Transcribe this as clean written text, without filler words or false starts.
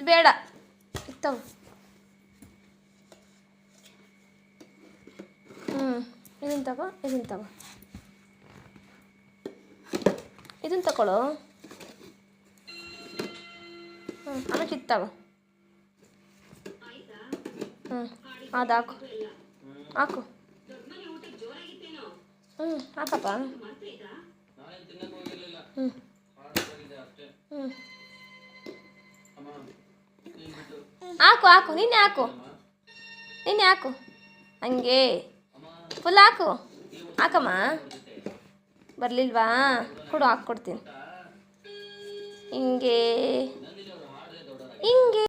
ಬೇಡ ಇತ್ತವ. ಇದನ್ನು ತಗೋ, ಇದನ್ನು ತಗೋ, ಇದನ್ನು ತಗೊಳ್ಳೋ. ಆಮೇಲೆ ಇತ್ತವ. ಅದು ಹಾಕು, ಹಾಕು. ಹಾಕಪ್ಪ. ಹಾಕು ಹಾಕು, ನಿನ್ನೆ ಹಾಕು, ನಿನ್ನೆ ಹಾಕು, ಹಂಗೆ ಫುಲ್ ಹಾಕು. ಹಾಕಮ್ಮ. ಬರಲಿಲ್ವಾ? ಕೊಡು, ಹಾಕ್ಕೊಡ್ತೀನಿ. ಹಿಂಗೆ ಹಿಂಗೆ.